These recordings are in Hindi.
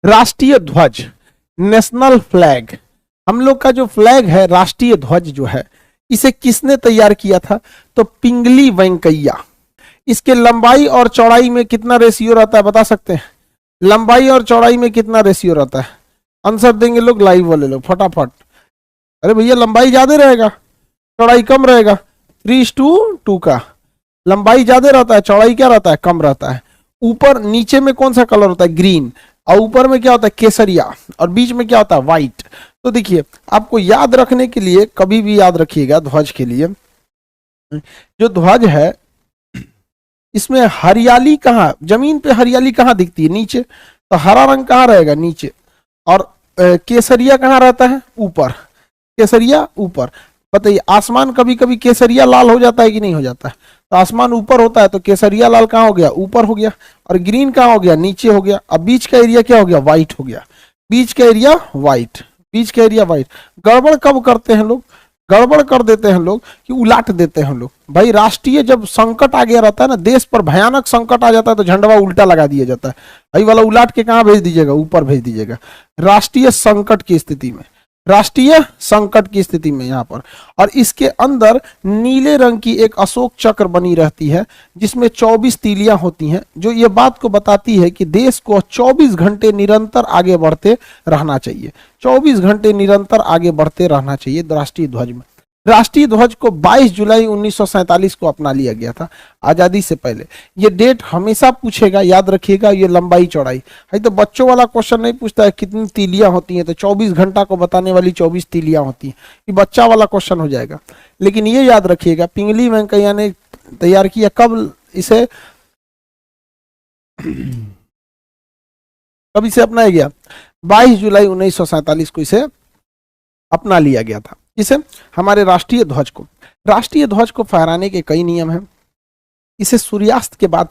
राष्ट्रीय ध्वज, नेशनल फ्लैग, हम लोग का जो फ्लैग है, राष्ट्रीय ध्वज जो है, इसे किसने तैयार किया था? तो पिंगली वेंकैया। इसके लंबाई और चौड़ाई में कितना रेशियो रहता है, बता सकते हैं? लंबाई और चौड़ाई में कितना रेशियो रहता है? आंसर देंगे लोग, लाइव वाले लोग फटाफट। अरे भैया लंबाई ज्यादा रहेगा, चौड़ाई कम रहेगा। 3:2 का लंबाई ज्यादा रहता है, चौड़ाई क्या रहता है? कम रहता है। ऊपर नीचे में कौन सा कलर होता है? ग्रीन। और ऊपर में क्या होता है? केसरिया। और बीच में क्या होता है? व्हाइट। तो देखिए, आपको याद रखने के लिए कभी भी याद रखिएगा ध्वज के लिए, जो ध्वज है इसमें हरियाली कहाँ, जमीन पे हरियाली कहाँ दिखती है? नीचे। तो हरा रंग कहाँ रहेगा? नीचे। और केसरिया कहाँ रहता है? ऊपर। केसरिया ऊपर। बताइए, आसमान कभी कभी केसरिया लाल हो जाता है कि नहीं हो जाता है? तो आसमान ऊपर होता है तो केसरिया लाल कहाँ हो गया? ऊपर हो गया। और ग्रीन कहाँ हो गया? नीचे हो गया। अब बीच का एरिया क्या हो गया? व्हाइट हो गया। बीच का एरिया व्हाइट, बीच का एरिया व्हाइट। गड़बड़ कब करते हैं लोग? गड़बड़ कर देते हैं लोग कि उलाट देते हैं लोग। भाई राष्ट्रीय जब संकट आ गया रहता है ना, देश पर भयानक संकट आ जाता है, तो झंडा उल्टा लगा दिया जाता है। भाई वाला उलाट के कहाँ भेज दीजिएगा? ऊपर भेज दीजिएगा। राष्ट्रीय संकट की स्थिति में, राष्ट्रीय संकट की स्थिति में यहां पर। और इसके अंदर नीले रंग की एक अशोक चक्र बनी रहती है, जिसमें 24 तीलियां होती हैं, जो ये बात को बताती है कि देश को 24 घंटे निरंतर आगे बढ़ते रहना चाहिए। 24 घंटे निरंतर आगे बढ़ते रहना चाहिए राष्ट्रीय ध्वज में। राष्ट्रीय ध्वज को 22 जुलाई 1947 को अपना लिया गया था, आजादी से पहले। ये डेट हमेशा पूछेगा, याद रखिएगा। ये लंबाई चौड़ाई है, तो बच्चों वाला क्वेश्चन नहीं पूछता है कितनी तीलियां होती हैं, तो 24 घंटा को बताने वाली 24 तीलियां होती हैं, ये बच्चा वाला क्वेश्चन हो जाएगा। लेकिन ये याद रखिएगा, पिंगली वेंकैया ने तैयार किया कब इसे, कब इसे अपनाया गया? 22 जुलाई 1947 को इसे अपना लिया गया था। इसे हमारे राष्ट्रीय ध्वज को, राष्ट्रीय ध्वज को फहराने के कई नियम हैं। इसे सूर्यास्त के बाद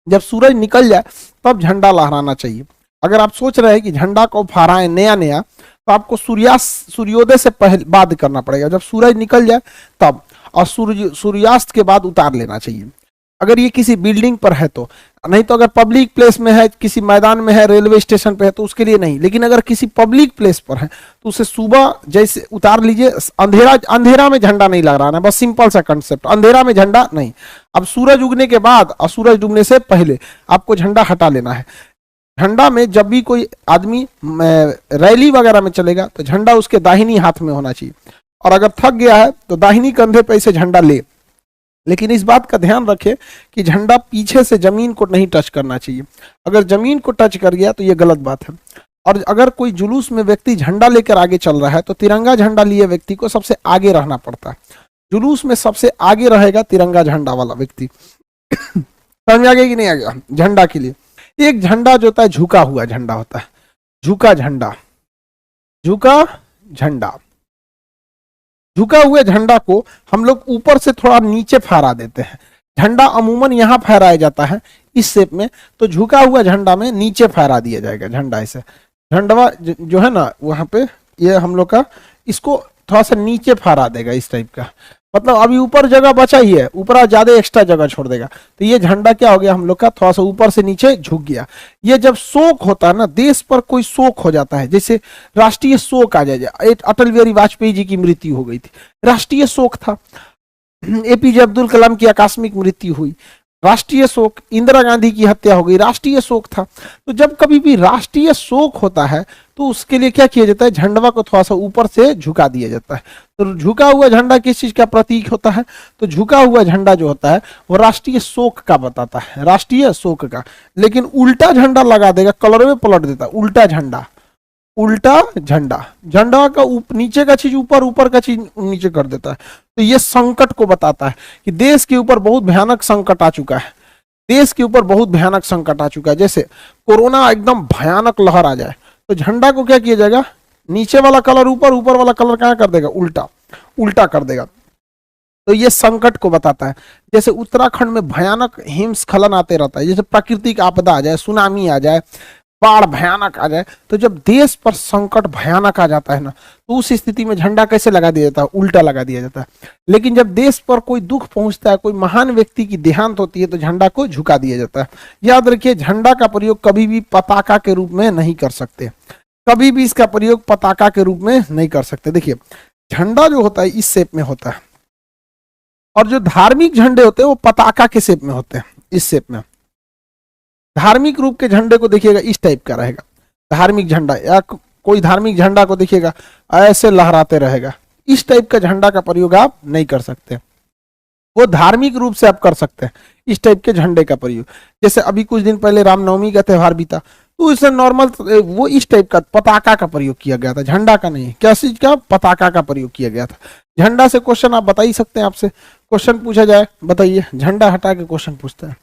जब सूरज निकल जाए तब झंडा लहराना चाहिए। अगर आप सोच रहे हैं कि झंडा को फहराएं नया नया, तो आपको सूर्योदय से पहले बाद करना पड़ेगा। जब सूरज निकल जाए तब, और सूर्यास्त के बाद उतार लेना चाहिए। अगर ये किसी बिल्डिंग पर है तो नहीं, तो अगर पब्लिक प्लेस में है, किसी मैदान में है, रेलवे स्टेशन पे है, तो उसके लिए नहीं। लेकिन अगर किसी पब्लिक प्लेस पर है तो उसे सुबह जैसे उतार लीजिए। अंधेरा, अंधेरा में झंडा नहीं लहराना, बस सिंपल सा कंसेप्ट, अंधेरा में झंडा नहीं। अब सूरज उगने के बाद और सूरज डूबने से पहले आपको झंडा हटा लेना है। झंडा में जब भी कोई आदमी रैली वगैरह में चलेगा तो झंडा उसके दाहिनी हाथ में होना चाहिए, और अगर थक गया है तो दाहिनी कंधे पे इसे झंडा ले। लेकिन इस बात का ध्यान रखें कि झंडा पीछे से जमीन को नहीं टच करना चाहिए। अगर जमीन को टच कर गया तो यह गलत बात है। और अगर कोई जुलूस में व्यक्ति झंडा लेकर आगे चल रहा है तो तिरंगा झंडा लिए व्यक्ति को सबसे आगे रहना पड़ता है। जुलूस में सबसे आगे रहेगा तिरंगा झंडा वाला व्यक्ति। समझ में आ गया कि नहीं आ गया? झंडा के लिए एक झंडा जो होता है झुका हुआ झंडा होता है, झुका झंडा, झुका झंडा। झुका हुए झंडा को हम लोग ऊपर से थोड़ा नीचे फहरा देते हैं। झंडा अमूमन यहाँ फहराया जाता है इस शेप में, तो झुका हुआ झंडा में नीचे फहरा दिया जाएगा झंडा। ऐसे झंडा जो है ना वहां पे, ये हम लोग का इसको थोड़ा सा नीचे फहरा देगा इस टाइप का। मतलब अभी ऊपर जगह बचा ही है, ऊपर ज्यादा एक्स्ट्रा जगह छोड़ देगा, तो ये झंडा क्या हो गया हम लोग का, थोड़ा सा ऊपर से नीचे झुक गया। ये जब शोक होता है ना, देश पर कोई शोक हो जाता है, जैसे राष्ट्रीय शोक आ जाए, अटल बिहारी वाजपेयी जी की मृत्यु हो गई थी, राष्ट्रीय शोक था। एपीजे अब्दुल कलाम की आकस्मिक मृत्यु हुई, राष्ट्रीय शोक। इंदिरा गांधी की हत्या हो गई, राष्ट्रीय शोक था। तो जब कभी भी राष्ट्रीय शोक होता है तो उसके लिए क्या किया जाता है, झंडा को थोड़ा सा ऊपर से झुका दिया जाता है। तो झुका हुआ झंडा किस चीज का प्रतीक होता है? तो झुका हुआ झंडा जो होता है वो राष्ट्रीय शोक का बताता है, राष्ट्रीय शोक का। लेकिन उल्टा झंडा लगा देगा, कलर में पलट देता है, उल्टा झंडा, उल्टा झंडा, झंडा का नीचे का चीज ऊपर, ऊपर का चीज नीचे कर देता है। तो ये संकट को बताता है कि देश के ऊपर बहुत भयानक संकट आ चुका है, देश के ऊपर बहुत भयानक संकट आ चुका है। जैसे कोरोना एकदम भयानक लहर आ जाए तो झंडा को क्या किया जाएगा, नीचे वाला कलर ऊपर, ऊपर वाला कलर क्या कर देगा, उल्टा, उल्टा कर देगा। तो ये संकट को बताता है। जैसे उत्तराखंड में भयानक हिमस्खलन आते रहता है, जैसे प्राकृतिक आपदा आ जाए, सुनामी आ जाए, बाढ़ भयानक आ जाए, तो जब देश पर संकट भयानक आ जाता है ना, तो उस स्थिति में झंडा कैसे लगा दिया जाता है? उल्टा लगा दिया जाता है। लेकिन जब देश पर कोई दुख पहुंचता है, कोई महान व्यक्ति की देहांत होती है, तो झंडा को झुका दिया जाता है। याद रखिए, झंडा का प्रयोग कभी भी पताका के रूप में नहीं कर सकते, कभी भी इसका प्रयोग पताका के रूप में नहीं कर सकते। देखिए, झंडा जो होता है इस शेप में होता है, और जो धार्मिक झंडे होते हैं वो पताका के शेप में होते हैं, इस शेप में। धार्मिक रूप के झंडे को देखिएगा इस टाइप का रहेगा धार्मिक झंडा, या कोई धार्मिक झंडा को देखिएगा ऐसे लहराते रहेगा। इस टाइप का झंडा का प्रयोग आप नहीं कर सकते, वो धार्मिक रूप से आप कर सकते हैं इस टाइप के झंडे का प्रयोग। जैसे अभी कुछ दिन पहले रामनवमी का त्यौहार बीता, तो इससे नॉर्मल वो इस टाइप का पताका का प्रयोग किया गया था, झंडा का नहीं। क्या चीज का? पताका का प्रयोग किया गया था। झंडा से क्वेश्चन आप बता ही सकते हैं, आपसे क्वेश्चन पूछा जाए, बताइए, झंडा हटा के क्वेश्चन पूछते हैं।